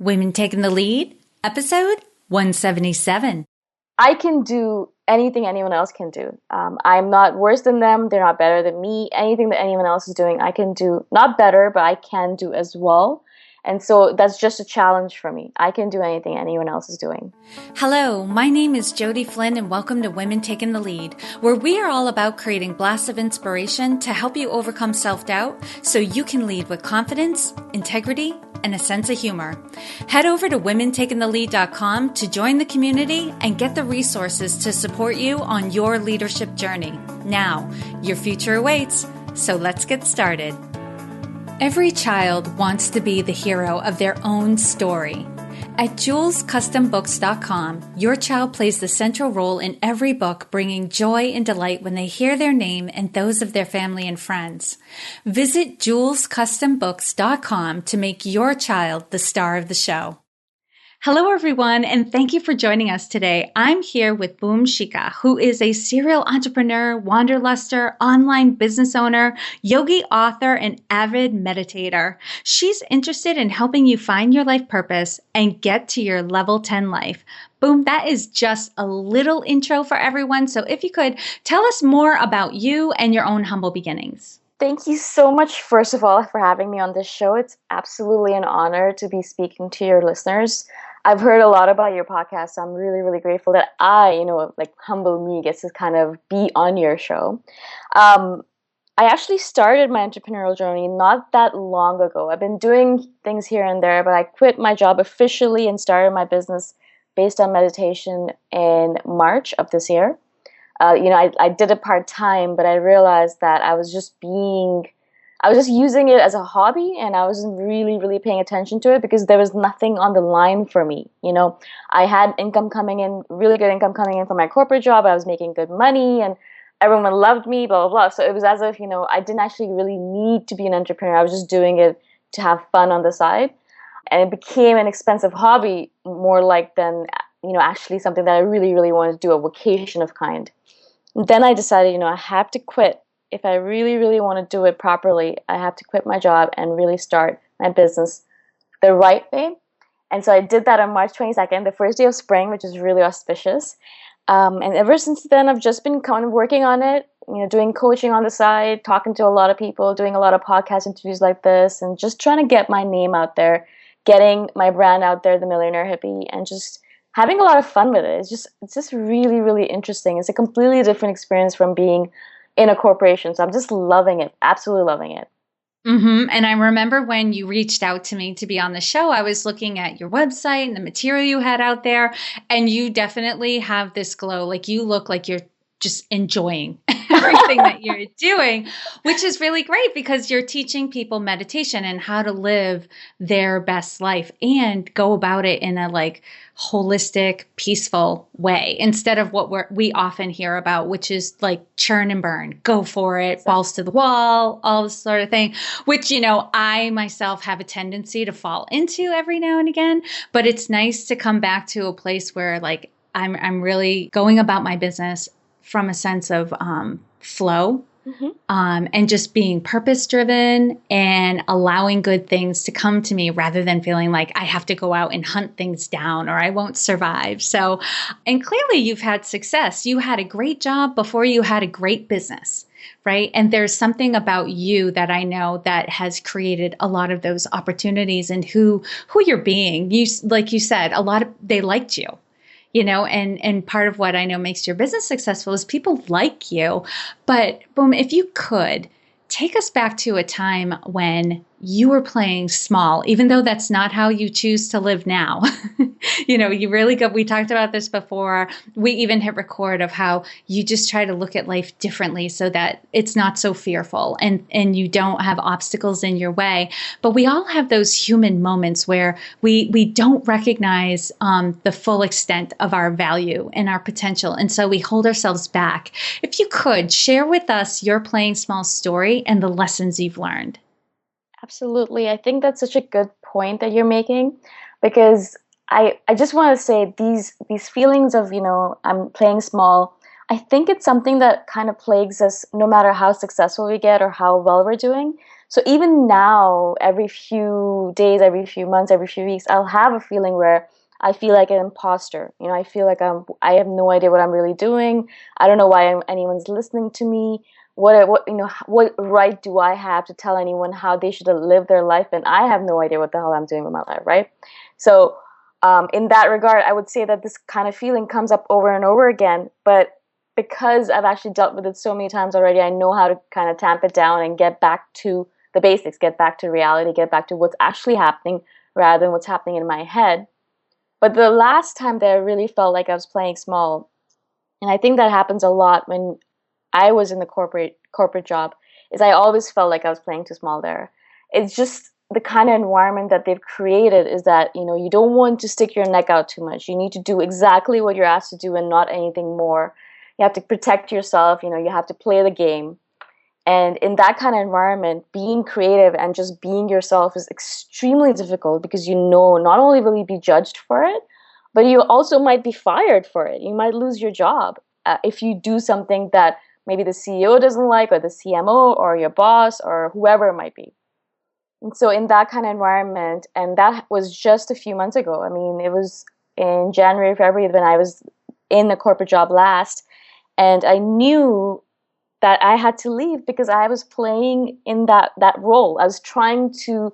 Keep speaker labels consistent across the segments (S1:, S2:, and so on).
S1: Women Taking the Lead, episode 177.
S2: I can do anything anyone else can do. I'm not worse than them. They're not better than me. Anything that anyone else is doing, I can do not better, but I can do as well. And so that's just a challenge for me. I can do anything anyone else is doing.
S1: Hello, my name is Jody Flynn and welcome to Women Taking the Lead, where we are all about creating blasts of inspiration to help you overcome self-doubt so you can lead with confidence, integrity, and a sense of humor. Head over to womentakingthelead.com to join the community and get the resources to support you on your leadership journey. Now, your future awaits, so let's get started. Every child wants to be the hero of their own story. At JulesCustomBooks.com, your child plays the central role in every book, bringing joy and delight when they hear their name and those of their family and friends. Visit JulesCustomBooks.com to make your child the star of the show. Hello, everyone, and thank you for joining us today. I'm here with Shikha, who is a serial entrepreneur, wanderluster, online business owner, yogi author, and avid meditator. She's interested in helping you find your life purpose and get to your level 10 life. That is just a little intro for everyone. So if you could, tell us more about you and your own humble beginnings.
S2: Thank you so much, first of all, for having me on this show. It's absolutely an honor to be speaking to your listeners. I've heard a lot about your podcast, so I'm really, really grateful that humble me gets to kind of be on your show. I actually started my entrepreneurial journey not that long ago. I've been doing things here and there, but I quit my job officially and started my business based on meditation in March of this year. I did it part-time, but I realized that I was just using it as a hobby, and I wasn't really, really paying attention to it because there was nothing on the line for me. I had income coming in, really good income coming in from my corporate job. I was making good money and everyone loved me, blah, blah, blah. So it was as if, I didn't actually really need to be an entrepreneur. I was just doing it to have fun on the side. And it became an expensive hobby more than actually something that I really, really wanted to do, a vocation of kind. And then I decided, I have to quit. If I really, really want to do it properly, I have to quit my job and really start my business the right way. And so I did that on March 22nd, the first day of spring, which is really auspicious. And ever since then, I've just been kind of working on it, doing coaching on the side, talking to a lot of people, doing a lot of podcast interviews like this, and just trying to get my name out there, getting my brand out there, the Millionaire Hippie, and just having a lot of fun with it. It's just really, really interesting. It's a completely different experience from being in a corporation. So I'm just loving it, absolutely loving it.
S1: And I remember when you reached out to me to be on the show, I was looking at your website and the material you had out there, and you definitely have this glow. Like, you look like you're just enjoying everything that you're doing, which is really great because you're teaching people meditation and how to live their best life and go about it in a holistic, peaceful way instead of what we often hear about, which is churn and burn, go for it, balls to the wall, all this sort of thing, which, I myself have a tendency to fall into every now and again. But it's nice to come back to a place where I'm really going about my business from a sense of flow, and just being purpose-driven and allowing good things to come to me rather than feeling like I have to go out and hunt things down or I won't survive. So, and clearly you've had success. You had a great job before you had a great business, right? And there's something about you that I know that has created a lot of those opportunities and who you're being. You, like you said, they liked you. And part of what I know makes your business successful is people like you. But if you could take us back to a time when you were playing small, even though that's not how you choose to live now. You really go, we talked about this before. We even hit record of how you just try to look at life differently so that it's not so fearful and you don't have obstacles in your way. But we all have those human moments where we don't recognize the full extent of our value and our potential. And so we hold ourselves back. If you could share with us your playing small story and the lessons you've learned.
S2: Absolutely. I think that's such a good point that you're making, because I just want to say these feelings of, I'm playing small, I think it's something that kind of plagues us no matter how successful we get or how well we're doing, So even now, every few days, every few months, every few weeks, I'll have a feeling where I feel like an imposter. I feel like I have no idea what I'm really doing. I don't know why anyone's listening to me. What right do I have to tell anyone how they should live their life? And I have no idea what the hell I'm doing with my life, right? So, in that regard, I would say that this kind of feeling comes up over and over again. But because I've actually dealt with it so many times already, I know how to kind of tamp it down and get back to the basics, get back to reality, get back to what's actually happening rather than what's happening in my head. But the last time that I really felt like I was playing small, and I think that happens a lot when I was in the corporate job, is I always felt like I was playing too small there. It's just the kind of environment that they've created is that, you don't want to stick your neck out too much. You need to do exactly what you're asked to do and not anything more. You have to protect yourself, you have to play the game. And in that kind of environment, being creative and just being yourself is extremely difficult because not only will you be judged for it, but you also might be fired for it. You might lose your job if you do something that maybe the CEO doesn't like, or the CMO, or your boss, or whoever it might be. And so, in that kind of environment, and that was just a few months ago. I mean, it was in January, February when I was in the corporate job last, and I knew that I had to leave because I was playing in that role. I was trying to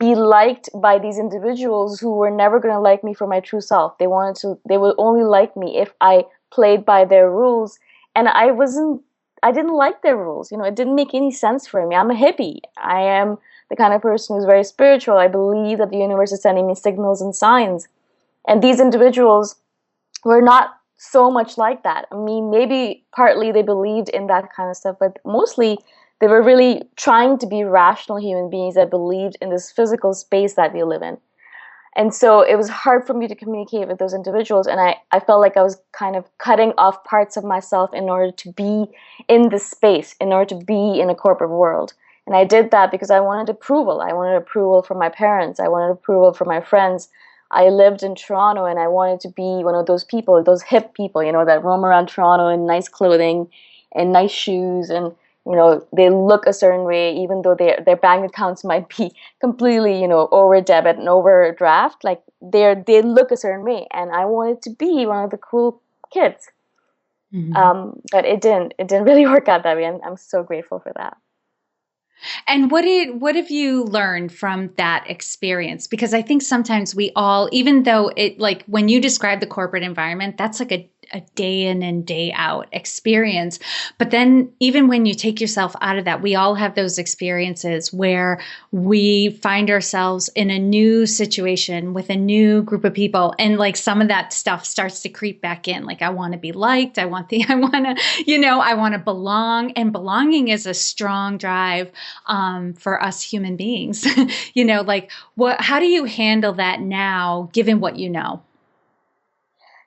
S2: be liked by these individuals who were never going to like me for my true self. They would only like me if I played by their rules, and I didn't like their rules. It didn't make any sense for me. I'm a hippie. I am the kind of person who's very spiritual. I believe that the universe is sending me signals and signs, and these individuals were not so much like that. I mean, maybe partly they believed in that kind of stuff, but mostly they were really trying to be rational human beings that believed in this physical space that we live in. And so it was hard for me to communicate with those individuals. And I felt like I was kind of cutting off parts of myself in order to be in this space, in order to be in a corporate world. And I did that because I wanted approval. I wanted approval from my parents. I wanted approval from my friends. I lived in Toronto and I wanted to be one of those people, those hip people, that roam around Toronto in nice clothing and nice shoes, and they look a certain way even though their bank accounts might be completely, over debit and overdraft. Like they look a certain way, and I wanted to be one of the cool kids. But it didn't really work out that way, and I'm so grateful for that.
S1: And what have you learned from that experience? Because I think sometimes we all, even though it, like when you describe the corporate environment, that's like a day in and day out experience. But then even when you take yourself out of that, we all have those experiences where we find ourselves in a new situation with a new group of people. And like some of that stuff starts to creep back in. Like I want to be liked. I want I want to belong. And belonging is a strong drive for us human beings. Like how do you handle that now, given what you know?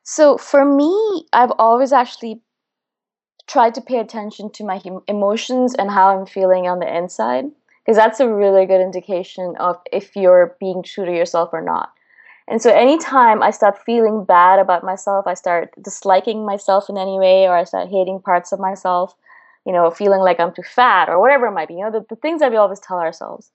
S2: So for me, I've always actually tried to pay attention to my emotions and how I'm feeling on the inside, because that's a really good indication of if you're being true to yourself or not. And so anytime I start feeling bad about myself, I start disliking myself in any way, or I start hating parts of myself, feeling like I'm too fat or whatever it might be, the things that we always tell ourselves.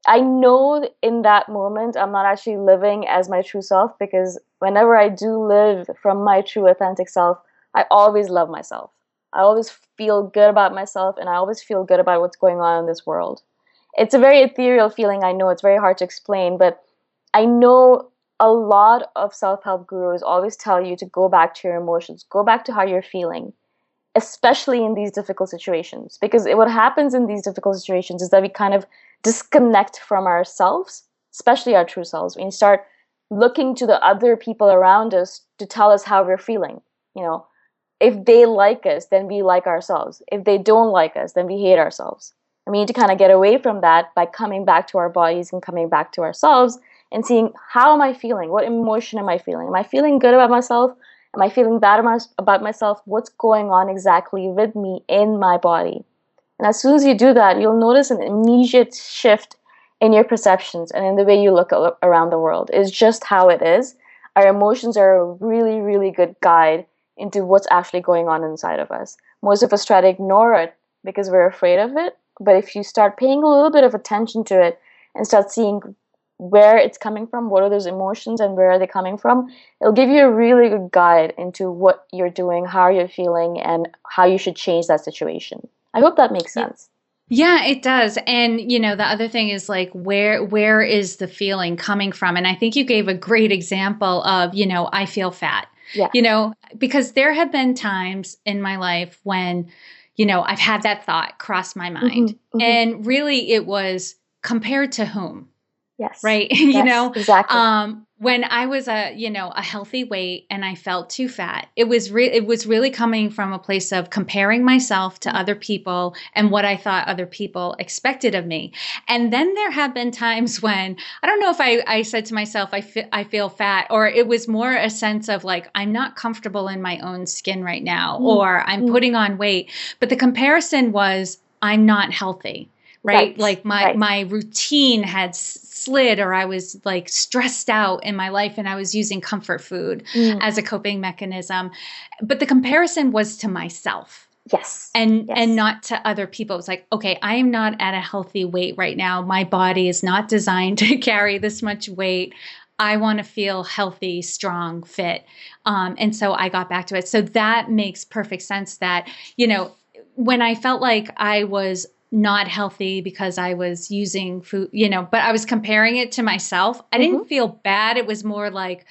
S2: I know in that moment I'm not actually living as my true self, because whenever I do live from my true authentic self, I always love myself. I always feel good about myself, and I always feel good about what's going on in this world. It's a very ethereal feeling. I know it's very hard to explain, but I know a lot of self-help gurus always tell you to go back to your emotions, go back to how you're feeling, especially in these difficult situations. Because what happens in these difficult situations is that we kind of disconnect from ourselves, especially our true selves. When you start looking to the other people around us to tell us how we're feeling, if they like us, then we like ourselves. If they don't like us, then we hate ourselves. And we need to kind of get away from that by coming back to our bodies and coming back to ourselves and seeing, how am I feeling? What emotion am I feeling? Am I feeling good about myself? Am I feeling bad about myself? What's going on exactly with me in my body? And as soon as you do that, you'll notice an immediate shift in your perceptions and in the way you look around the world. It's just how it is. Our emotions are a really, really good guide into what's actually going on inside of us. Most of us try to ignore it because we're afraid of it. but if you start paying a little bit of attention to it and start seeing where it's coming from, what are those emotions and where are they coming from, it'll give you a really good guide into what you're doing, how you're feeling, and how you should change that situation. I hope that makes sense.
S1: Yeah, it does. And the other thing is like where is the feeling coming from? And I think you gave a great example of, I feel fat.
S2: Yeah.
S1: Because there have been times in my life when, I've had that thought cross my mind.
S2: Mm-hmm, mm-hmm.
S1: And really it was compared to whom?
S2: Yes.
S1: Right.
S2: Yes, exactly.
S1: When I was a healthy weight and I felt too fat, it was really coming from a place of comparing myself to other people and what I thought other people expected of me. And then there have been times when I don't know if I said to myself, I feel fat, or it was more a sense of like, I'm not comfortable in my own skin right now, or I'm putting on weight. But the comparison was, I'm not healthy. Right? Like my routine had slid, or I was like stressed out in my life and I was using comfort food as a coping mechanism. But the comparison was to myself.
S2: Yes.
S1: And not to other people. It's like, okay, I am not at a healthy weight right now. My body is not designed to carry this much weight. I want to feel healthy, strong, fit. And so I got back to it. So that makes perfect sense that, when I felt like I was not healthy because I was using food, but I was comparing it to myself. I didn't feel bad. It was more like,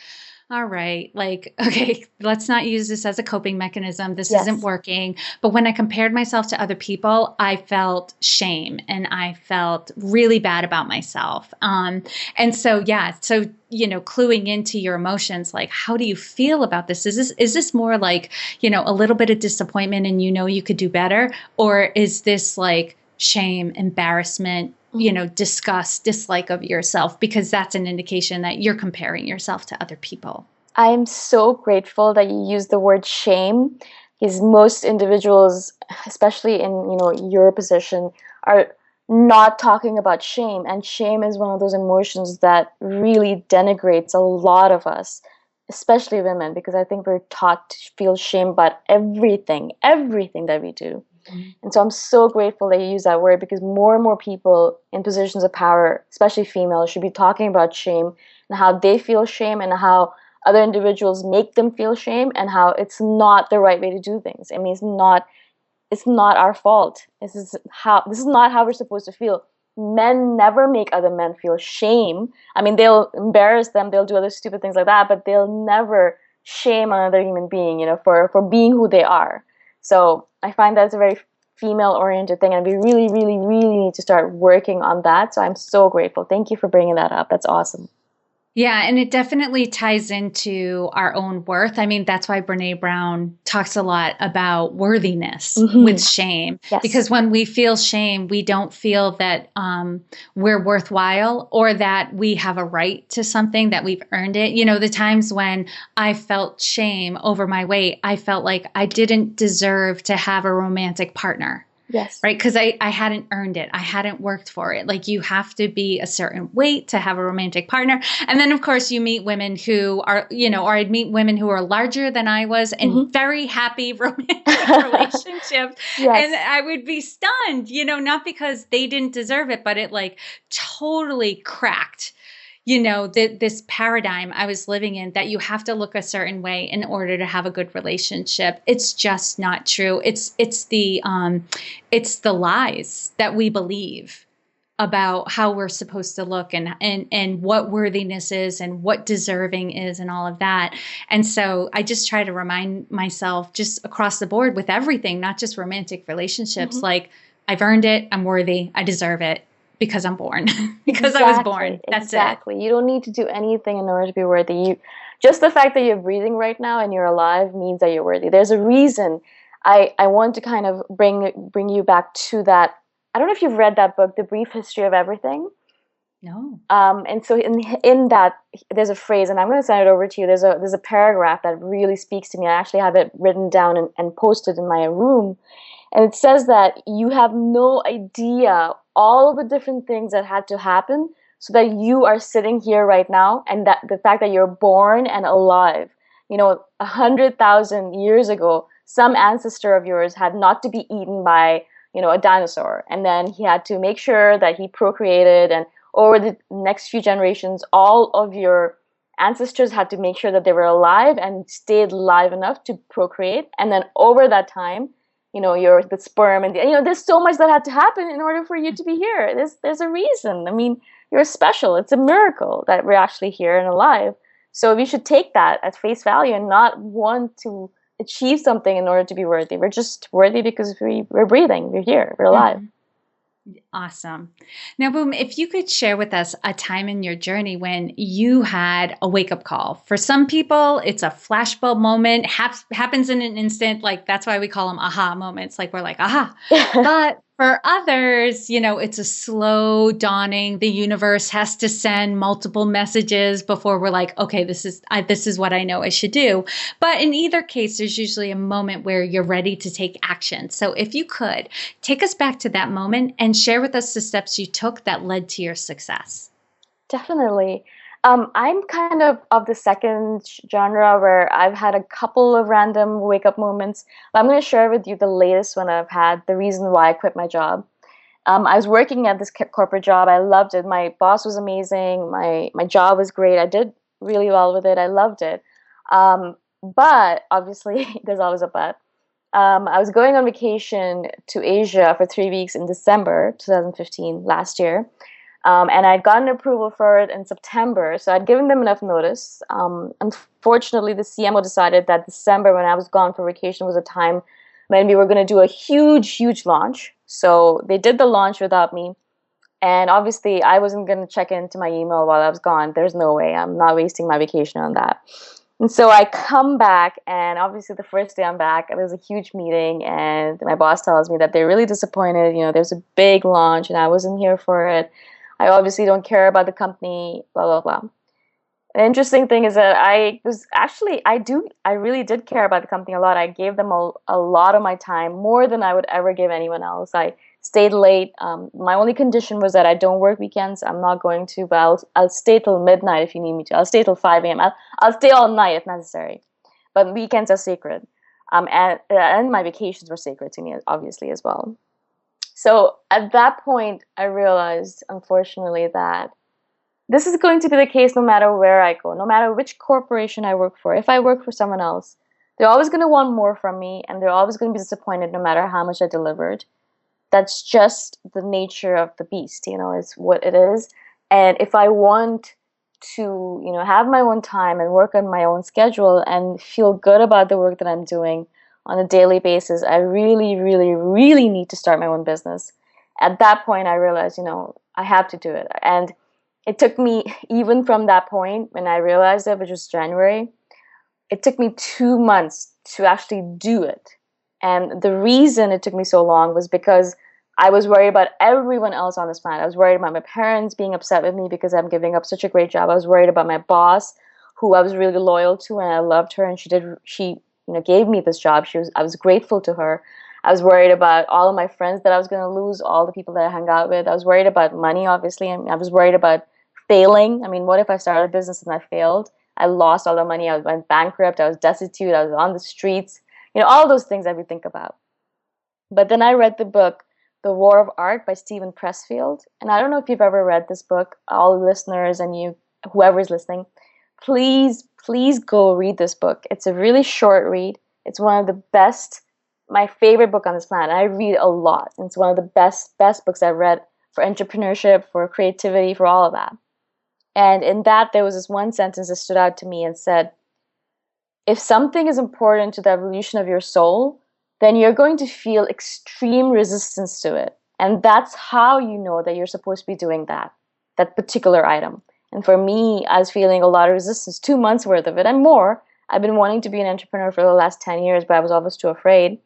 S1: all right, like, okay, let's not use this as a coping mechanism. This isn't working. But when I compared myself to other people, I felt shame and I felt really bad about myself. And so, cluing into your emotions, like, how do you feel about this? Is this more like, a little bit of disappointment and you could do better? Or is this like shame, embarrassment, disgust, dislike of yourself, because that's an indication that you're comparing yourself to other people.
S2: I'm so grateful that you use the word shame, because most individuals, especially in, your position, are not talking about shame. And shame is one of those emotions that really denigrates a lot of us, especially women, because I think we're taught to feel shame about everything that we do. And so I'm so grateful that you use that word, because more and more people in positions of power, especially females, should be talking about shame and how they feel shame and how other individuals make them feel shame and how it's not the right way to do things. I mean, it's not our fault. This is not how we're supposed to feel. Men never make other men feel shame. I mean, they'll embarrass them, they'll do other stupid things like that, but they'll never shame another human being, for being who they are. So I find that's a very female-oriented thing, and we really, really, really need to start working on that. So I'm so grateful. Thank you for bringing that up. That's awesome.
S1: Yeah, and it definitely ties into our own worth. I mean, that's why Brene Brown talks a lot about worthiness with shame.
S2: Yes.
S1: Because when we feel shame, we don't feel that we're worthwhile or that we have a right to something, that we've earned it. The times when I felt shame over my weight, I felt like I didn't deserve to have a romantic partner.
S2: Yes.
S1: Right. Because I hadn't earned it. I hadn't worked for it. Like, you have to be a certain weight to have a romantic partner. And then, of course, you meet women who are, or I'd meet women who are larger than I was in very happy romantic relationships.
S2: Yes.
S1: And I would be stunned, not because they didn't deserve it, but it like totally cracked this paradigm I was living in, that you have to look a certain way in order to have a good relationship. It's just not true. It's the lies that we believe about how we're supposed to look and what worthiness is and what deserving is and all of that. And so I just try to remind myself, just across the board with everything, not just romantic relationships, like, I've earned it, I'm worthy, I deserve it. Because I'm born. Because I was born. That's
S2: exactly.
S1: it.
S2: You don't need to do anything in order to be worthy. Just the fact that you're breathing right now and you're alive means that you're worthy. There's a reason. I want to kind of bring you back to that. I don't know if you've read that book, The Brief History of Everything.
S1: No.
S2: And so in that, there's a phrase, and I'm going to send it over to you. There's a paragraph that really speaks to me. I actually have it written down and posted in my room. And it says that you have no idea all of the different things that had to happen so that you are sitting here right now, and that the fact that you're born and alive. 100,000 years ago, some ancestor of yours had not to be eaten by, a dinosaur. And then he had to make sure that he procreated, and over the next few generations, all of your ancestors had to make sure that they were alive and stayed alive enough to procreate. And then over that time, you're the sperm, and there's so much that had to happen in order for you to be here. There's a reason. I mean, you're special. It's a miracle that we're actually here and alive. So we should take that at face value and not want to achieve something in order to be worthy. We're just worthy because we're breathing, we're here, we're alive.
S1: Mm-hmm. Awesome. Now, Boom, if you could share with us a time in your journey when you had a wake up call. For some people, it's a flashbulb moment, happens in an instant. Like that's why we call them aha moments. Like we're like, aha. But for others, it's a slow dawning. The universe has to send multiple messages before we're like, okay, this is what I know I should do. But in either case, there's usually a moment where you're ready to take action. So if you could take us back to that moment and share with us the steps you took that led to your success.
S2: Definitely. I'm kind of the second genre where I've had a couple of random wake up moments. But I'm going to share with you the latest one I've had, the reason why I quit my job. I was working at this corporate job. I loved it. My boss was amazing. My job was great. I did really well with it. I loved it. But obviously, there's always a but. I was going on vacation to Asia for 3 weeks in December 2015, last year. And I'd gotten approval for it in September, so I'd given them enough notice. Unfortunately, the CMO decided that December, when I was gone for vacation, was a time when we were going to do a huge, huge launch. So they did the launch without me. And obviously, I wasn't going to check into my email while I was gone. There's no way. I'm not wasting my vacation on that. And so I come back, and obviously the first day I'm back, there was a huge meeting, and my boss tells me that they're really disappointed. There's a big launch, and I wasn't here for it. I obviously don't care about the company, blah, blah, blah. The interesting thing is that I really did care about the company a lot. I gave them a lot of my time, more than I would ever give anyone else. I stayed late. My only condition was that I don't work weekends. I'm not going to, but I'll stay till midnight if you need me to. I'll stay till 5 a.m. I'll stay all night if necessary. But weekends are sacred. And my vacations were sacred to me, obviously, as well. So at that point, I realized, unfortunately, that this is going to be the case no matter where I go, no matter which corporation I work for. If I work for someone else, they're always going to want more from me, and they're always going to be disappointed no matter how much I delivered. That's just the nature of the beast, it's what it is. And if I want to, have my own time and work on my own schedule and feel good about the work that I'm doing on a daily basis, I really, really, really need to start my own business. At that point, I realized, I have to do it. And it took me, even from that point, when I realized it, which was January, it took me 2 months to actually do it. And the reason it took me so long was because I was worried about everyone else on this planet. I was worried about my parents being upset with me because I'm giving up such a great job. I was worried about my boss, who I was really loyal to, and I loved her, and she gave me this job. I was grateful to her. I was worried about all of my friends that I was going to lose, all the people that I hung out with. I was worried about money, obviously, and I was worried about failing. I mean, what if I started a business and I failed? I lost all the money. I went bankrupt. I was destitute. I was on the streets. All those things that we think about. But then I read the book, The War of Art by Stephen Pressfield. And I don't know if you've ever read this book, all listeners and whoever's listening, please go read this book. It's a really short read. It's one of the best, my favorite book on this planet. I read a lot. It's one of the best books I've read for entrepreneurship, for creativity, for all of that. And in that, there was this one sentence that stood out to me and said, if something is important to the evolution of your soul, then you're going to feel extreme resistance to it. And that's how you know that you're supposed to be doing that particular item. And for me, I was feeling a lot of resistance, 2 months worth of it and more. I've been wanting to be an entrepreneur for the last 10 years, but I was always too afraid.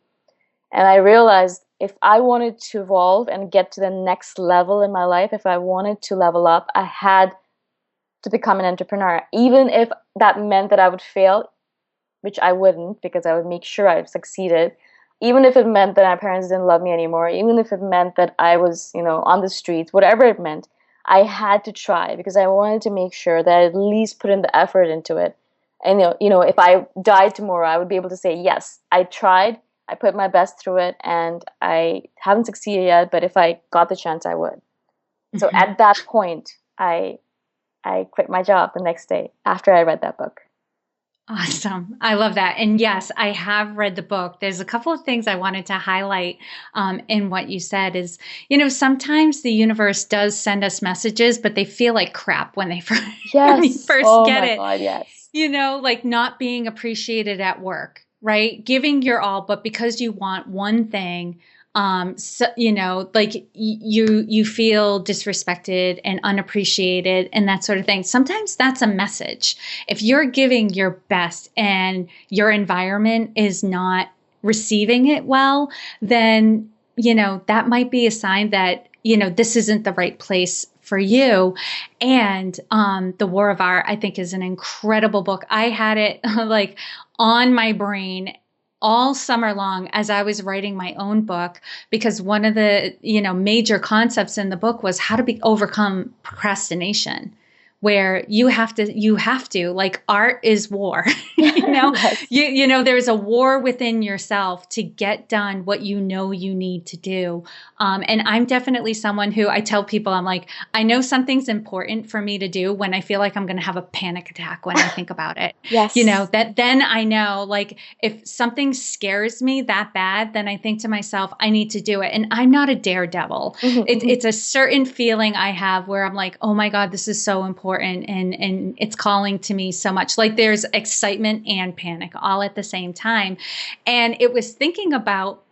S2: And I realized if I wanted to evolve and get to the next level in my life, if I wanted to level up, I had to become an entrepreneur. Even if that meant that I would fail, which I wouldn't, because I would make sure I succeeded. Even if it meant that my parents didn't love me anymore, even if it meant that I was, on the streets, whatever it meant, I had to try because I wanted to make sure that I at least put in the effort into it. And if I died tomorrow, I would be able to say, yes, I tried, I put my best through it, and I haven't succeeded yet, but if I got the chance, I would. So
S1: Mhm.
S2: at that point, I quit my job the next day after I read that book.
S1: Awesome. I love that. And yes, I have read the book. There's a couple of things I wanted to highlight in what you said is, sometimes the universe does send us messages, but they feel like crap when they first, when you
S2: Yes.
S1: first
S2: Oh
S1: get
S2: my
S1: it.
S2: God, yes.
S1: Like not being appreciated at work, right? Giving your all, but because you want one thing, so, like you feel disrespected and unappreciated and that sort of thing. Sometimes that's a message. If you're giving your best and your environment is not receiving it well, then, that might be a sign that, this isn't the right place for you. And The War of Art, I think, is an incredible book. I had it like on my brain all summer long as I was writing my own book, because one of the major concepts in the book was how to overcome procrastination, where you have to like art is war.
S2: Yes.
S1: There's a war within yourself to get done what you need to do. And I'm definitely someone who I tell people, I'm like, I know something's important for me to do when I feel like I'm going to have a panic attack when I think about it.
S2: Yes.
S1: That then I know, like, if something scares me that bad, then I think to myself, I need to do it. And I'm not a daredevil.
S2: Mhm, mhm.
S1: It's a certain feeling I have where I'm like, oh my God, this is so important. And it's calling to me so much. Like there's excitement and panic all at the same time. And it was thinking about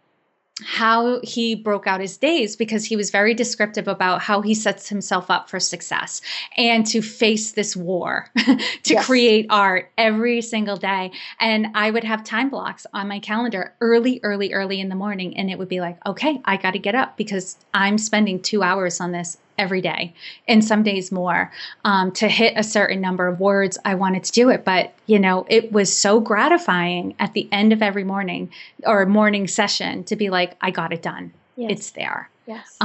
S1: how he broke out his days, because he was very descriptive about how he sets himself up for success and to face this war, to
S2: Yes.
S1: create art every single day. And I would have time blocks on my calendar early, early, early in the morning. And it would be like, okay, I got to get up because I'm spending 2 hours on this every day, and some days more, to hit a certain number of words. I wanted to do it. But, it was so gratifying at the end of every morning or morning session to be like, I got it done. It's
S2: Yes.
S1: there.
S2: Yes.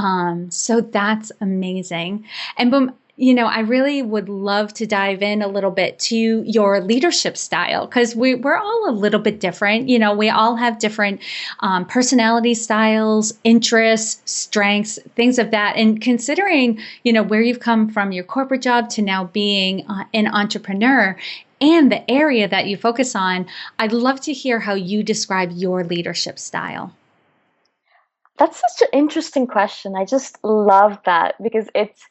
S1: So that's amazing. And boom, I really would love to dive in a little bit to your leadership style, because we're all a little bit different. We all have different personality styles, interests, strengths, things of that. And considering, where you've come from your corporate job to now being an entrepreneur and the area that you focus on, I'd love to hear how you describe your leadership style.
S2: That's such an interesting question. I just love that because it's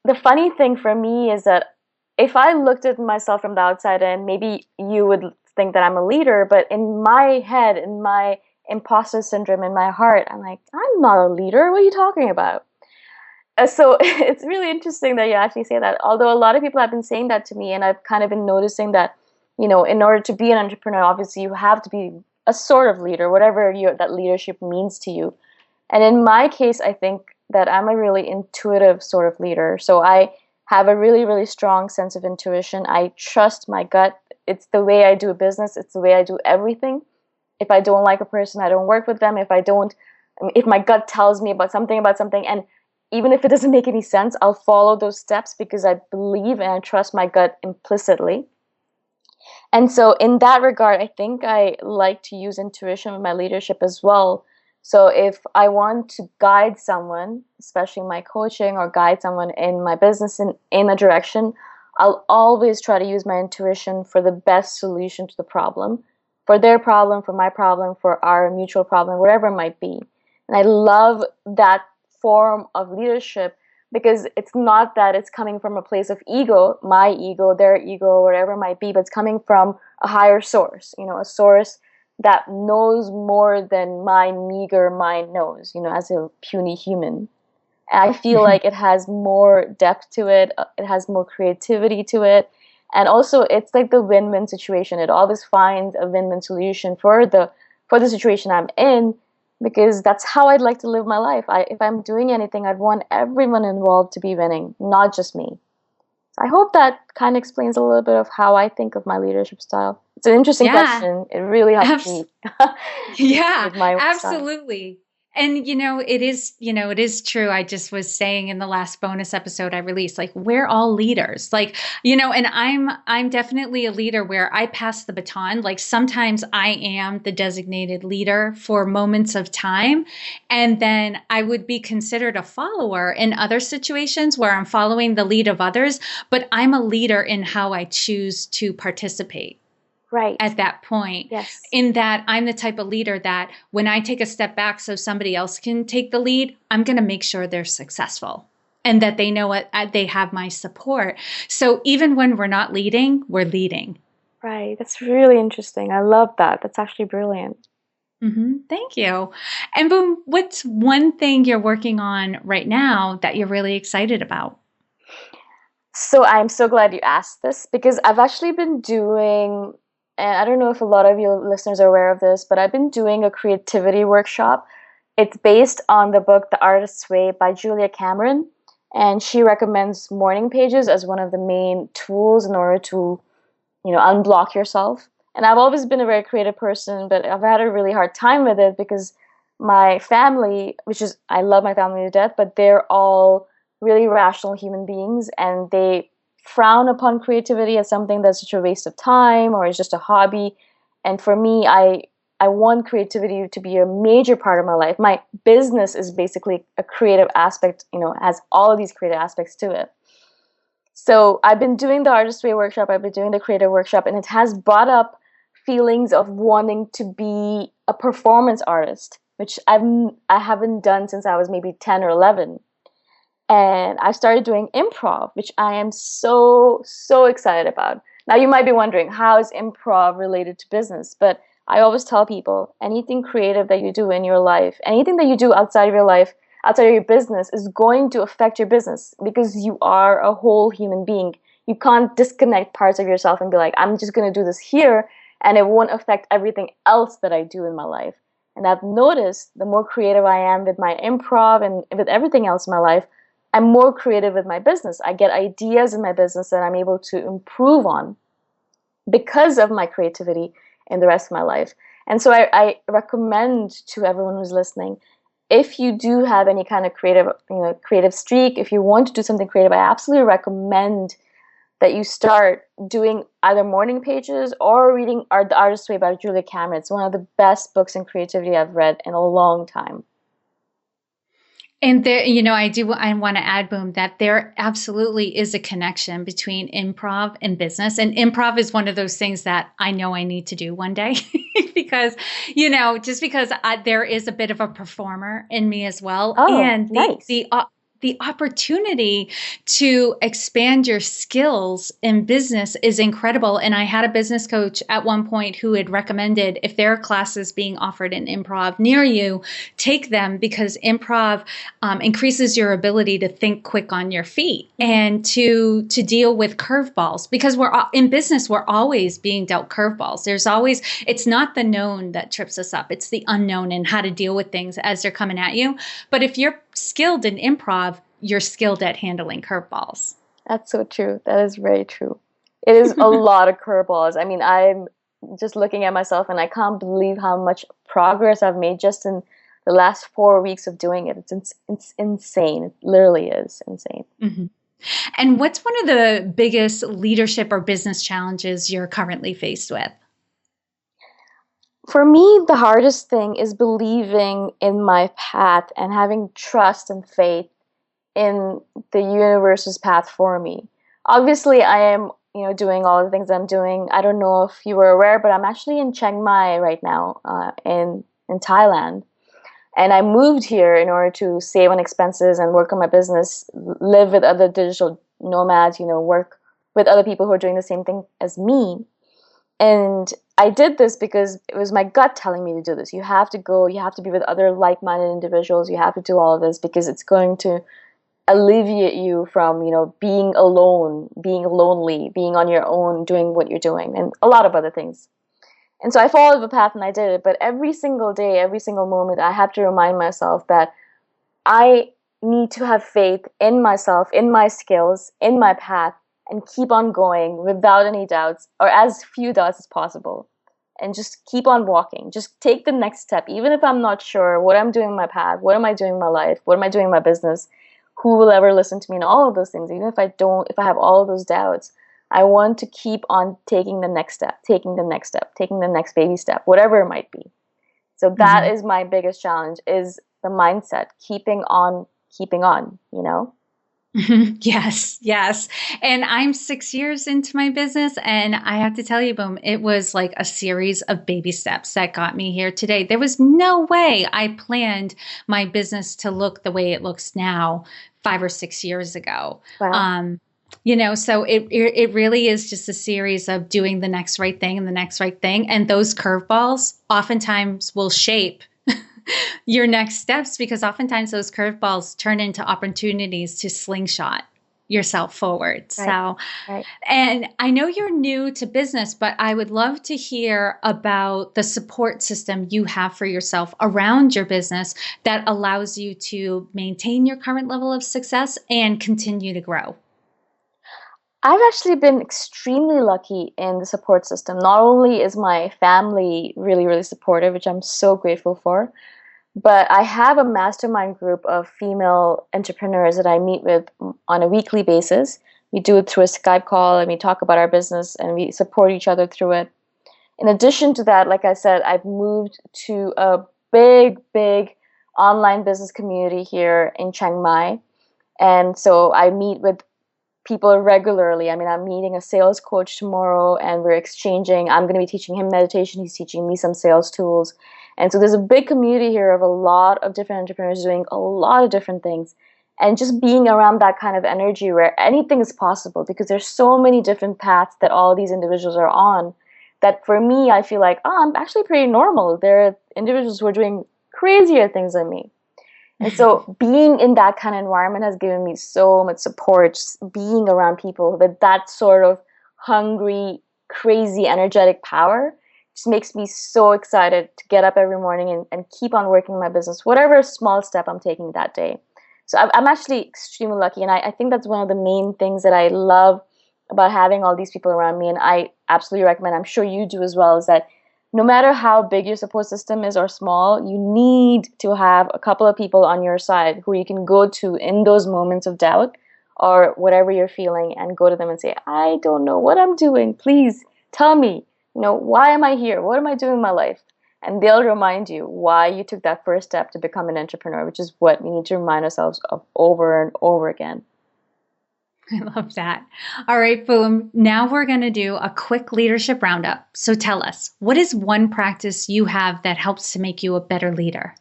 S2: the funny thing for me is that if I looked at myself from the outside and maybe you would think that I'm a leader, but in my head, in my imposter syndrome, in my heart, I'm like, I'm not a leader. What are you talking about? So it's really interesting that you actually say that. Although a lot of people have been saying that to me, and I've kind of been noticing that, in order to be an entrepreneur, obviously you have to be a sort of leader, whatever that leadership means to you. And in my case, I think that I'm a really intuitive sort of leader. So I have a really, really strong sense of intuition. I trust my gut. It's the way I do business, it's the way I do everything. If I don't like a person, I don't work with them. If my gut tells me about something, and even if it doesn't make any sense, I'll follow those steps because I believe and I trust my gut implicitly. And so, in that regard, I think I like to use intuition with my leadership as well. So, if I want to guide someone, especially my coaching, or guide someone in my business in a direction, I'll always try to use my intuition for the best solution to the problem, for their problem, for my problem, for our mutual problem, whatever it might be. And I love that form of leadership because it's not that it's coming from a place of ego, my ego, their ego, whatever it might be, but it's coming from a higher source, a source that knows more than my meager mind knows, as a puny human. I feel like it has more depth to it, it has more creativity to it. And also it's like the win-win situation. It always finds a win-win solution for the situation I'm in, because that's how I'd like to live my life. If I'm doing anything, I'd want everyone involved to be winning, not just me. So I hope that kind of explains a little bit of how I think of my leadership style. It's an interesting
S1: Yeah.
S2: question. It really helps
S1: Abs-
S2: me
S1: yeah,
S2: with my own style.
S1: absolutely. And it is true. I just was saying in the last bonus episode I released, like, we're all leaders. Like, and I'm definitely a leader where I pass the baton. Like, sometimes I am the designated leader for moments of time, and then I would be considered a follower in other situations where I'm following the lead of others, but I'm a leader in how I choose to participate
S2: Right.
S1: at that point.
S2: Yes.
S1: In that I'm the type of leader that when I take a step back so somebody else can take the lead, I'm going to make sure they're successful and that they know what they have my support. So even when we're not leading, we're leading.
S2: Right. That's really interesting. I love that. That's actually brilliant.
S1: Thank you. And Boom, what's one thing you're working on right now that you're really excited about?
S2: So I'm so glad you asked this because I've actually been doing, and I don't know if a lot of your listeners are aware of this, but I've been doing a creativity workshop. It's based on the book The Artist's Way by Julia Cameron, and she recommends morning pages as one of the main tools in order to, unblock yourself. And I've always been a very creative person, but I've had a really hard time with it because my family, which is, I love my family to death, but they're all really rational human beings and they frown upon creativity as something that's such a waste of time or is just a hobby. And for me, I want creativity to be a major part of my life. My business is basically a creative aspect, has all of these creative aspects to it. So I've been doing the Artist Way workshop, I've been doing the creative workshop, and it has brought up feelings of wanting to be a performance artist, which I haven't done since I was maybe 10 or 11. And I started doing improv, which I am so, so excited about. Now, you might be wondering, how is improv related to business? But I always tell people anything creative that you do in your life, anything that you do outside of your life, outside of your business, is going to affect your business because you are a whole human being. You can't disconnect parts of yourself and be like, I'm just going to do this here, and it won't affect everything else that I do in my life. And I've noticed the more creative I am with my improv and with everything else in my life, I'm more creative with my business. I get ideas in my business that I'm able to improve on because of my creativity in the rest of my life. And so I recommend to everyone who's listening, if you do have any kind of creative streak, if you want to do something creative, I absolutely recommend that you start doing either morning pages or reading The Artist's Way by Julia Cameron. It's one of the best books in creativity I've read in a long time.
S1: And there, I want to add, Boom, that there absolutely is a connection between improv and business. And improv is one of those things that I know I need to do one day because, just because there is a bit of a performer in me as well.
S2: Oh,
S1: And
S2: nice.
S1: the opportunity to expand your skills in business is incredible. And I had a business coach at one point who had recommended if there are classes being offered in improv near you, take them because improv increases your ability to think quick on your feet and to deal with curveballs because we're in business, we're always being dealt curveballs. It's not the known that trips us up. It's the unknown and how to deal with things as they're coming at you. But if you're skilled in improv, you're skilled at handling curveballs.
S2: That's so true. That is very true. It is a lot of curveballs. I mean, I'm just looking at myself and I can't believe how much progress I've made just in the last 4 weeks of doing it. It's insane. It literally is insane.
S1: Mm-hmm. And what's one of the biggest leadership or business challenges you're currently faced with?
S2: For me, the hardest thing is believing in my path and having trust and faith in the universe's path for me. Obviously, I am, doing all the things I'm doing. I don't know if you were aware, but I'm actually in Chiang Mai right now, in Thailand. And I moved here in order to save on expenses and work on my business, live with other digital nomads, work with other people who are doing the same thing as me. And I did this because it was my gut telling me to do this. You have to go, you have to be with other like-minded individuals, you have to do all of this because it's going to alleviate you from, being alone, being lonely, being on your own, doing what you're doing, and a lot of other things. And so I followed the path and I did it. But every single day, every single moment, I have to remind myself that I need to have faith in myself, in my skills, in my path, and keep on going without any doubts or as few doubts as possible. and just keep on walking. Just take the next step. Even if I'm not sure what I'm doing in my path, what am I doing in my life, what am I doing in my business, who will ever listen to me, and all of those things. Even if I have all of those doubts, I want to keep on taking the next step, taking the next step, taking the next baby step, whatever it might be. So that
S1: Mhm.
S2: is my biggest challenge, is the mindset, keeping on, you know?
S1: Yes, yes. And I'm 6 years into my business, and I have to tell you, Boom, it was like a series of baby steps that got me here today. There was no way I planned my business to look the way it looks now 5 or 6 years ago.
S2: Wow.
S1: So it really is just a series of doing the next right thing and the next right thing. And those curveballs oftentimes will shape your next steps, because oftentimes those curveballs turn into opportunities to slingshot yourself forward.
S2: Right.
S1: So,
S2: Right.
S1: and I know you're new to business, but I would love to hear about the support system you have for yourself around your business that allows you to maintain your current level of success and continue to grow.
S2: I've actually been extremely lucky in the support system. Not only is my family really, really supportive, which I'm so grateful for, but I have a mastermind group of female entrepreneurs that I meet with on a weekly basis. We do it through a Skype call and we talk about our business and we support each other through it. In addition to that, like I said, I've moved to a big, big online business community here in Chiang Mai. And so I meet with people regularly. I mean, I'm meeting a sales coach tomorrow and we're exchanging. I'm going to be teaching him meditation. He's teaching me some sales tools. And so there's a big community here of a lot of different entrepreneurs doing a lot of different things. And just being around that kind of energy where anything is possible, because there's so many different paths that all these individuals are on, that for me, I feel like, oh, I'm actually pretty normal. There are individuals who are doing crazier things than me. And so being in that kind of environment has given me so much support. Just being around people with that sort of hungry, crazy, energetic power just makes me so excited to get up every morning and keep on working my business, whatever small step I'm taking that day. So I'm actually extremely lucky. And I think that's one of the main things that I love about having all these people around me. And I absolutely recommend, I'm sure you do as well, is that no matter how big your support system is or small, you need to have a couple of people on your side who you can go to in those moments of doubt or whatever you're feeling, and go to them and say, I don't know what I'm doing. Please tell me, why am I here? What am I doing in my life? And they'll remind you why you took that first step to become an entrepreneur, which is what we need to remind ourselves of over and over again.
S1: I love that. All right, Boom. Now we're going to do a quick leadership roundup. So tell us, what is one practice you have that helps to make you a better leader?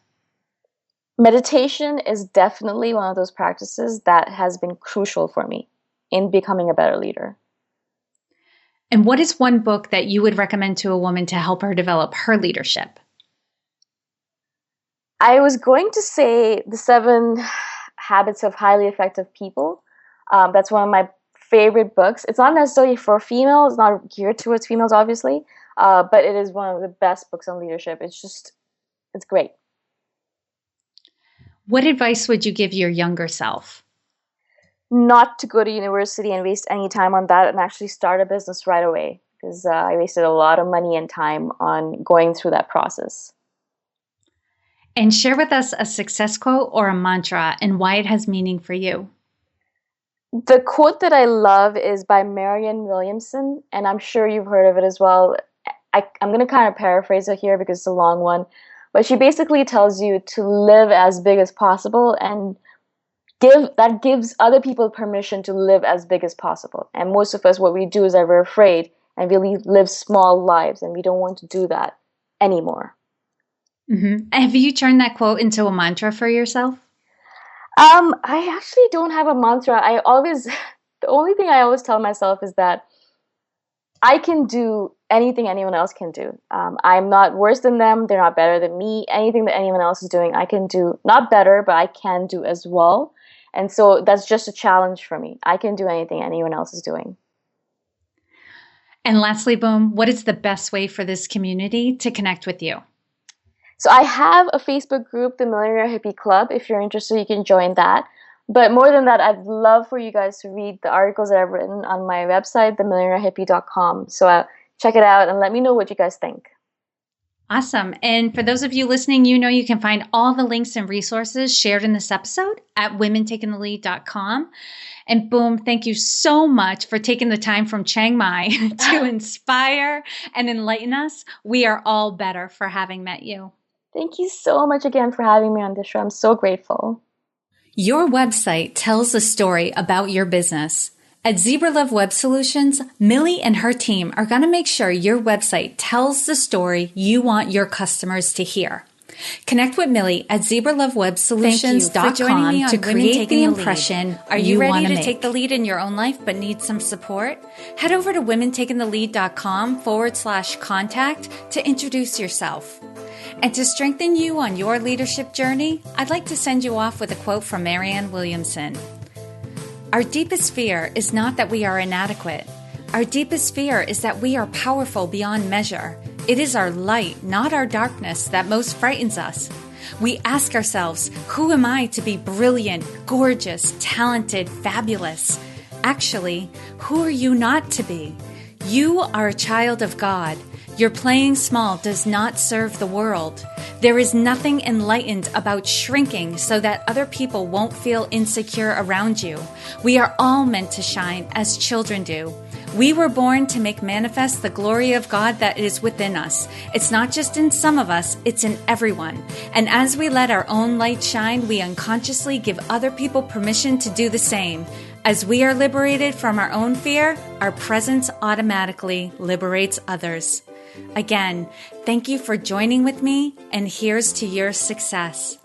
S2: Meditation is definitely one of those practices that has been crucial for me in becoming a better leader.
S1: And what is one book that you would recommend to a woman to help her develop her leadership?
S2: I was going to say The 7 Habits of Highly Effective People. That's one of my favorite books. It's not necessarily for females, it's not geared towards females, obviously, but it is one of the best books on leadership. It's great.
S1: What advice would you give your younger self?
S2: Not to go to university and waste any time on that, and actually start a business right away, because I wasted a lot of money and time on going through that process.
S1: And share with us a success quote or a mantra and why it has meaning for you.
S2: The quote that I love is by Marianne Williamson, and I'm sure you've heard of it as well. I'm going to kind of paraphrase it here because it's a long one, but she basically tells you to live as big as possible and gives other people permission to live as big as possible. And most of us, what we do is that we're afraid and we live small lives, and we don't want to do that anymore.
S1: Mm-hmm. Have you turned that quote into a mantra for yourself?
S2: I actually don't have a mantra. The only thing I always tell myself is that I can do anything anyone else can do. I'm not worse than them. They're not better than me. Anything that anyone else is doing, I can do. Not better, but I can do as well. And so that's just a challenge for me. I can do anything anyone else is doing.
S1: And lastly, Boom, what is the best way for this community to connect with you?
S2: So I have a Facebook group, the Millionaire Hippie Club. If you're interested, you can join that. But more than that, I'd love for you guys to read the articles that I've written on my website, themillionairehippie.com. So check it out and let me know what you guys think.
S1: Awesome. And for those of you listening, you can find all the links and resources shared in this episode at womentakingthelead.com. And boom, thank you so much for taking the time from Chiang Mai to inspire and enlighten us. We are all better for having met you.
S2: Thank you so much again for having me on this show. I'm so grateful.
S1: Your website tells a story about your business. At Zebra Love Web Solutions, Millie and her team are going to make sure your website tells the story you want your customers to hear. Connect with Millie at zebralovewebsolutions.com to create the impression. Are you ready to take the lead in your own life but need some support? Head over to womentakingthelead.com/contact to introduce yourself. And to strengthen you on your leadership journey, I'd like to send you off with a quote from Marianne Williamson. Our deepest fear is not that we are inadequate. Our deepest fear is that we are powerful beyond measure. It is our light, not our darkness, that most frightens us. We ask ourselves, who am I to be brilliant, gorgeous, talented, fabulous? Actually, who are you not to be? You are a child of God. Your playing small does not serve the world. There is nothing enlightened about shrinking so that other people won't feel insecure around you. We are all meant to shine as children do. We were born to make manifest the glory of God that is within us. It's not just in some of us, it's in everyone. And as we let our own light shine, we unconsciously give other people permission to do the same. As we are liberated from our own fear, our presence automatically liberates others. Again, thank you for joining with me, and here's to your success.